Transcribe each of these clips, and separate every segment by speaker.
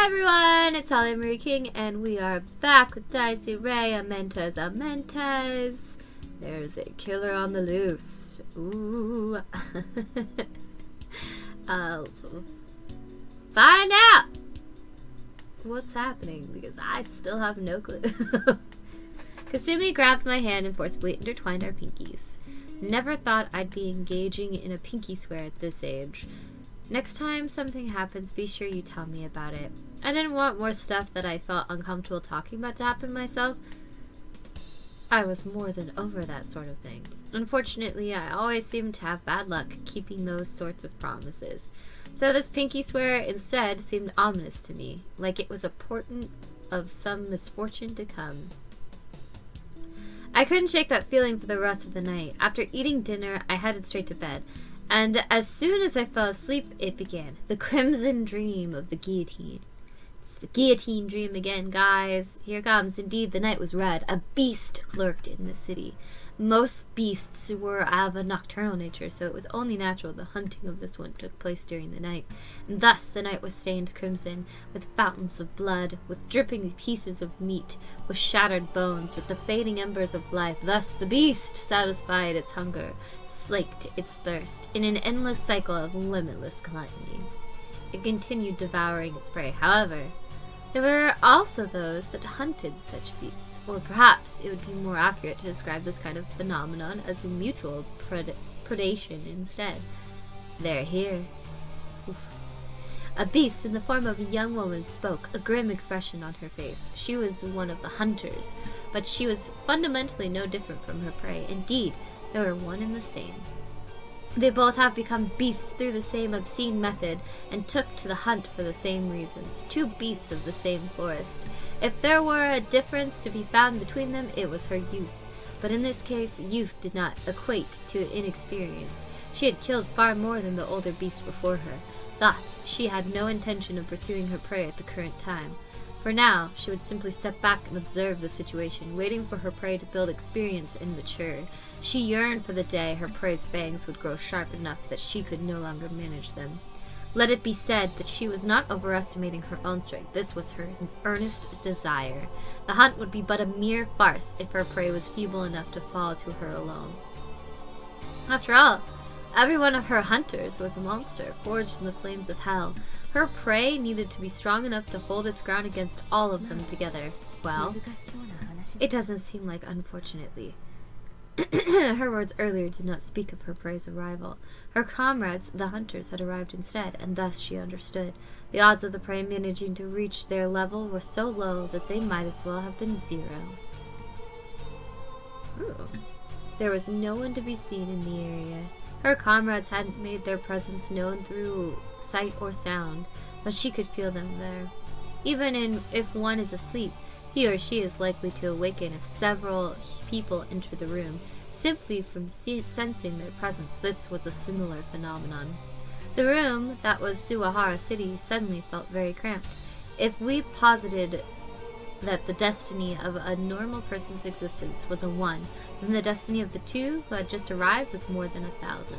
Speaker 1: Hi everyone, it's Holly Marie King, and we are back with Irae, Amantes, Amentes. There's a killer on the loose. Ooh. I'll find out what's happening, because I still have no clue. Kasumi grabbed my hand and forcibly intertwined our pinkies. Never thought I'd be engaging in a pinky swear at this age. Next time something happens, be sure you tell me about it. I didn't want more stuff that I felt uncomfortable talking about to happen myself. I was more than over that sort of thing. Unfortunately, I always seemed to have bad luck keeping those sorts of promises. So this pinky swear instead seemed ominous to me, like it was a portent of some misfortune to come. I couldn't shake that feeling for the rest of the night. After eating dinner, I headed straight to bed. And as soon as I fell asleep, it began. The crimson dream of the guillotine. It's the guillotine dream again, guys. Here comes. Indeed, the night was red. A beast lurked in the city. Most beasts were of a nocturnal nature, so it was only natural the hunting of this one took place during the night. And thus the night was stained crimson, with fountains of blood, with dripping pieces of meat, with shattered bones, with the fading embers of life. Thus the beast satisfied its hunger, slaked its thirst, in an endless cycle of limitless gluttony. It continued devouring its prey. However, there were also those that hunted such beasts, or perhaps it would be more accurate to describe this kind of phenomenon as a mutual predation instead. They're here. Oof. A beast in the form of a young woman spoke, a grim expression on her face. She was one of the hunters, but she was fundamentally no different from her prey. Indeed, they were one and the same. They both have become beasts through the same obscene method, and took to the hunt for the same reasons. Two beasts of the same forest. If there were a difference to be found between them, it was her youth. But in this case, youth did not equate to inexperience. She had killed far more than the older beast before her. Thus, she had no intention of pursuing her prey at the current time. For now, she would simply step back and observe the situation, waiting for her prey to build experience and mature. She yearned for the day her prey's fangs would grow sharp enough that she could no longer manage them. Let it be said that she was not overestimating her own strength. This was her earnest desire. The hunt would be but a mere farce if her prey was feeble enough to fall to her alone. After all, every one of her hunters was a monster, forged in the flames of hell. Her prey needed to be strong enough to hold its ground against all of them together. Well, it doesn't seem like, unfortunately. Her words earlier did not speak of her prey's arrival. Her comrades, the hunters, had arrived instead, and thus she understood. The odds of the prey managing to reach their level were so low that they might as well have been 0. Ooh. There was no one to be seen in the area. Her comrades hadn't made their presence known through sight or sound, but she could feel them there. Even if one is asleep, he or she is likely to awaken if several people enter the room, simply from sensing their presence. This was a similar phenomenon. The room that was Suwahara City suddenly felt very cramped. If we posited that the destiny of a normal person's existence was a 1, then the destiny of the 2 who had just arrived was more than 1,000.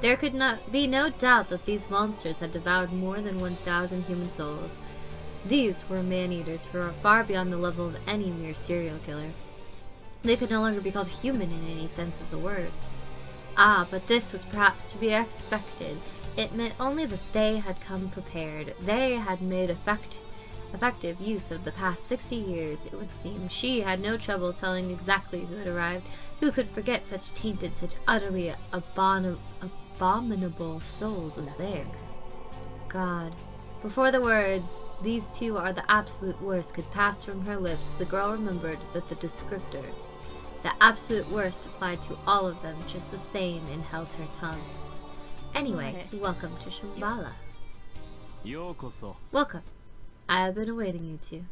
Speaker 1: There could not be no doubt that these monsters had devoured more than 1,000 human souls. These were man-eaters who were far beyond the level of any mere serial killer. They could no longer be called human in any sense of the word. Ah, but this was perhaps to be expected. It meant only that they had come prepared. They had made effective use of the past 60 years, it would seem. She had no trouble telling exactly who had arrived. Who could forget such tainted, such utterly abominable souls as theirs? God. Before the words, "These two are the absolute worst," could pass from her lips, the girl remembered that the descriptor, the absolute worst, applied to all of them just the same, and held her tongue. Anyway, welcome to Shambhala. Welcome. I have been awaiting you two.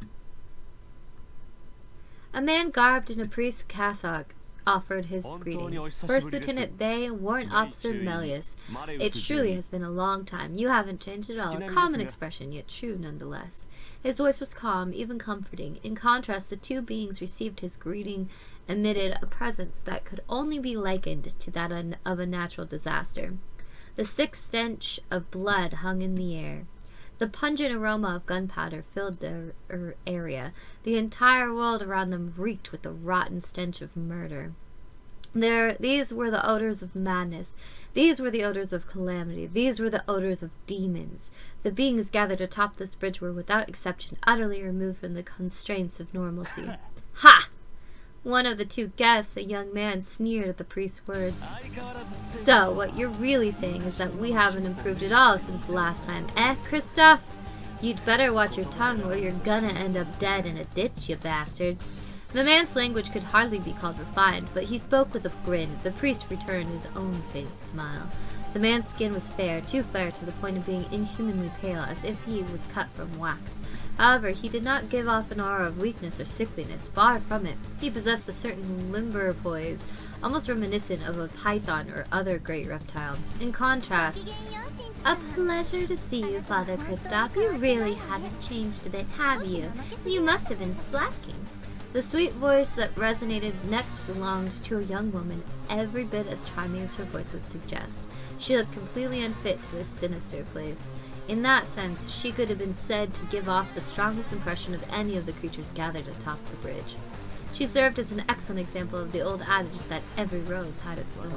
Speaker 1: A man garbed in a priest's cassock offered his greetings. First Lieutenant Bay, Warrant Officer Melius. It truly has been a long time. You haven't changed at all. A common expression, yet true nonetheless. His voice was calm, even comforting. In contrast, the two beings received his greeting emitted a presence that could only be likened to that of a natural disaster. The sick stench of blood hung in the air. The pungent aroma of gunpowder filled the area. The entire world around them reeked with the rotten stench of murder. These were the odors of madness. These were the odors of calamity. These were the odors of demons. The beings gathered atop this bridge were, without exception, utterly removed from the constraints of normalcy. Ha! One of the two guests, a young man, sneered at the priest's words. So, what you're really saying is that we haven't improved at all since the last time, eh, Christoph? You'd better watch your tongue or you're gonna end up dead in a ditch, you bastard. The man's language could hardly be called refined, but he spoke with a grin. The priest returned his own faint smile. The man's skin was fair, too fair to the point of being inhumanly pale, as if he was cut from wax. However, he did not give off an aura of weakness or sickliness. Far from it. He possessed a certain limber poise, almost reminiscent of a python or other great reptile. In contrast, a pleasure to see you, Father Christoph. You really haven't changed a bit, have you? You must have been slacking. The sweet voice that resonated next belonged to a young woman, every bit as charming as her voice would suggest. She looked completely unfit to this sinister place. In that sense, she could have been said to give off the strongest impression of any of the creatures gathered atop the bridge. She served as an excellent example of the old adage that every rose had its thorn.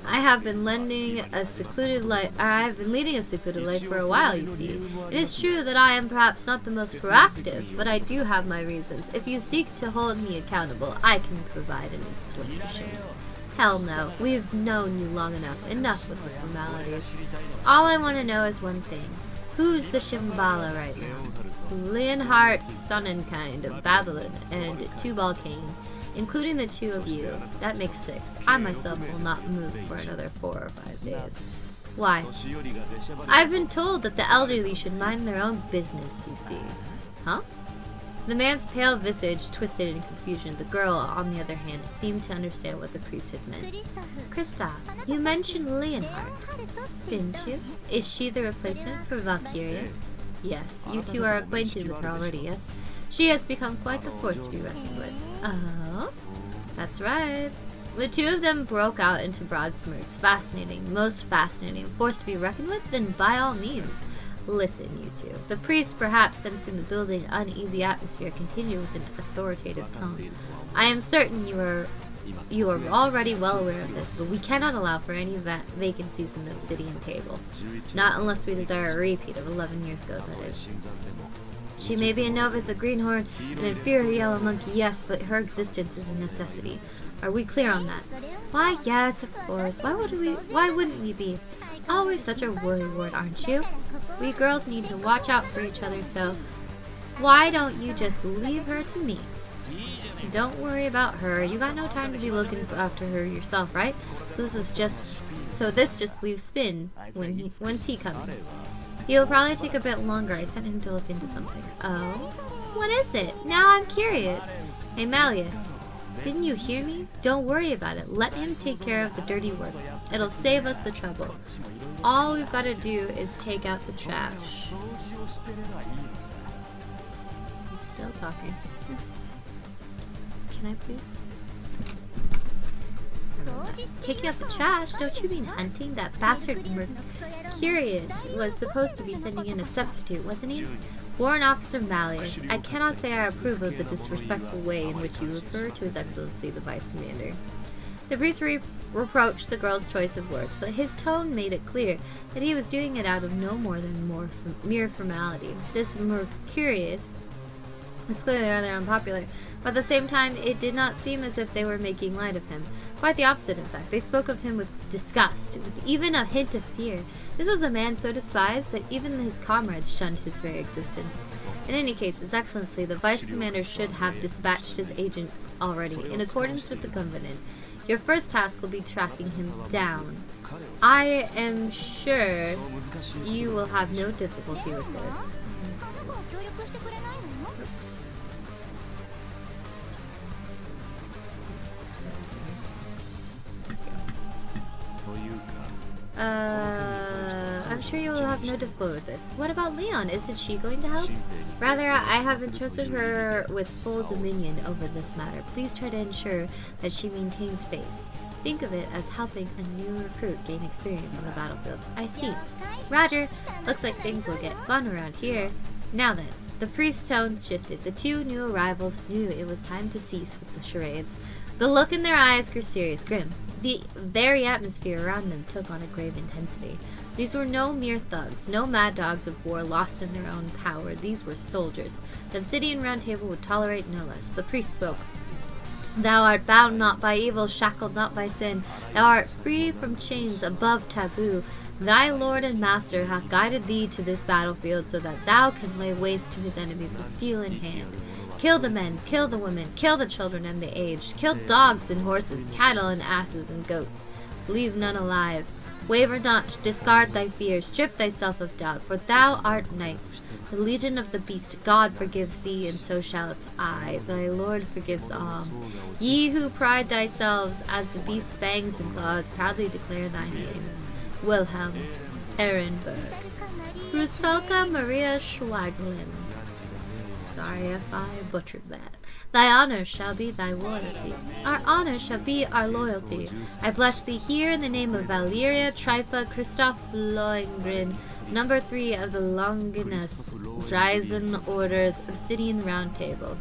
Speaker 1: I have been leading a secluded life for a while, you see. It is true that I am perhaps not the most proactive, but I do have my reasons. If you seek to hold me accountable, I can provide an explanation. Hell no, we've known you long enough. Enough with the formalities. All I want to know is one thing. Who's the Shambhala right now? Leonhard Sonnenkind of Babylon and Tubal Cain. Including the two of you, that makes 6. I myself will not move for another 4 or 5 days. Why? I've been told that the elderly should mind their own business, you see. Huh? The man's pale visage twisted in confusion. The girl, on the other hand, seemed to understand what the priest had meant. Christoph, you mentioned Leonhard, didn't you? Is she the replacement for Valkyria? Yes, you two are acquainted with her already, yes? She has become quite the force to be reckoned with. Oh? That's right. The two of them broke out into broad smirks. Fascinating, most fascinating. Force to be reckoned with? Then by all means. Listen, you two. The priest, perhaps sensing the building uneasy atmosphere, continued with an authoritative tone. I am certain you are already well aware of this, but we cannot allow for any vacancies in the obsidian table. Not unless we desire a repeat of 11 years ago, that is. She may be a novice, a greenhorn, an inferior yellow monkey, yes, but her existence is a necessity. Are we clear on that? Why, yes, of course. Why wouldn't we be? Always such a worrywart, aren't you? We girls need to watch out for each other, so why don't you just leave her to me? Don't worry about her. You got no time to be looking after her yourself, right? So this just leaves Spin once he comes. He'll probably take a bit longer. I sent him to look into something. Oh? What is it? Now I'm curious. Hey, Malleus. Didn't you hear me? Don't worry about it. Let him take care of the dirty work. It'll save us the trouble. All we've got to do is take out the trash. He's still talking. Can I please? Taking out the trash? Don't you mean hunting? That bastard Mercurius was supposed to be sending in a substitute, wasn't he? Warrant Officer Malleus, I cannot say I approve of the disrespectful way in which you refer to His Excellency the Vice Commander. The priest reproached the girl's choice of words, but his tone made it clear that he was doing it out of no more than mere formality. This Mercurius was clearly rather unpopular, but at the same time it did not seem as if they were making light of him. Quite the opposite, in fact. They spoke of him with disgust, with even a hint of fear. This was a man so despised that even his comrades shunned his very existence. In any case, His Excellency, the Vice Commander should have dispatched his agent already, in accordance with the Covenant. Your first task will be tracking him down. I am sure you will have no difficulty with this. I'm sure you will have no difficulty with this. What about Leon? Isn't she going to help? Rather, I have entrusted her with full dominion over this matter. Please try to ensure that she maintains face. Think of it as helping a new recruit gain experience on the battlefield. I see. Roger. Looks like things will get fun around here. Now then, the priest's tones shifted. The two new arrivals knew it was time to cease with the charades. The look in their eyes grew serious, grim. The very atmosphere around them took on a grave intensity. These were no mere thugs, no mad dogs of war lost in their own power. These were soldiers. The Obsidian Round Table would tolerate no less. The priest spoke. Thou art bound not by evil, shackled not by sin. Thou art free from chains, above taboo. Thy Lord and Master hath guided thee to this battlefield so that thou can lay waste to his enemies with steel in hand. Kill the men, kill the women, kill the children and the aged. Kill dogs and horses, cattle and asses and goats. Leave none alive. Waver not, discard thy fear, strip thyself of doubt, for thou art knights. The legion of the beast, God forgives thee, and so shalt I. Thy Lord forgives all. Ye who pride thyselves as the beast's fangs and claws, proudly declare thy names. Wilhelm, Ehrenberg, Rusalka Maria Schwaglin. Sorry if I butchered that. Thy honor shall be thy loyalty. Our honor shall be our loyalty. I bless thee here in the name of Valeria Trifa Christoph Lohengrin, number 3 of the Longinus Dreisen Order's Obsidian Round Table.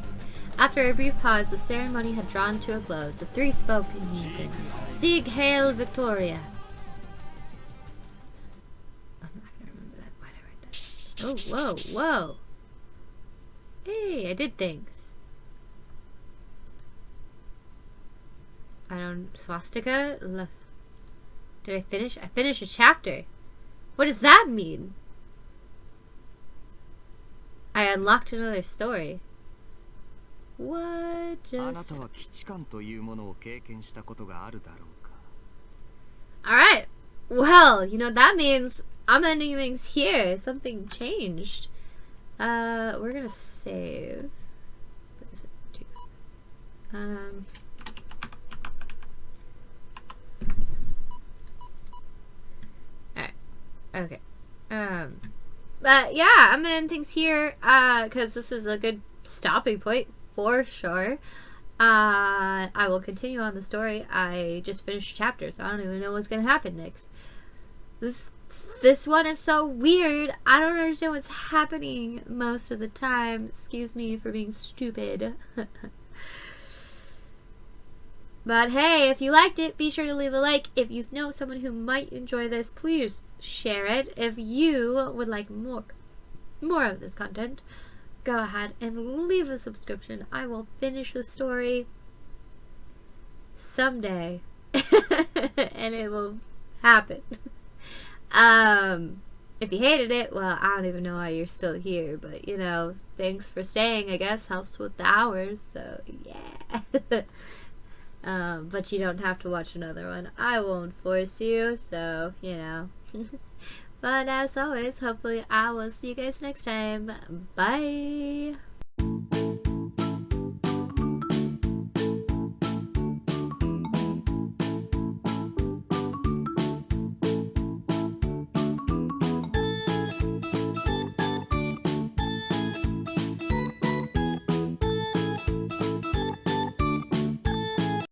Speaker 1: After a brief pause, the ceremony had drawn to a close. The three spoke in unison. Sieg Heil Victoria. I'm not gonna remember that. Why'd I write that? Oh, whoa, whoa. Hey, I did things. I don't... Swastika? Did I finish? I finished a chapter. What does that mean? I unlocked another story. What just... Alright. Well, you know, that means I'm ending things here. Something changed. We're gonna save. What is it? Alright. Okay. But yeah, I'm gonna end things here, because this is a good stopping point for sure. I will continue on the story. I just finished a chapter, so I don't even know what's gonna happen next. This one is so weird. I don't understand what's happening most of the time. Excuse me for being stupid. But hey, if you liked it, be sure to leave a like. If you know someone who might enjoy this, please share it. If you would like more of this content, go ahead and leave a subscription. I will finish the story someday. And it will happen. If you hated it, well, I don't even know why you're still here, but you know, thanks for staying, I guess, helps with the hours, so yeah. But you don't have to watch another one. I won't force you, so, you know. But as always, hopefully I will see you guys next time. Bye!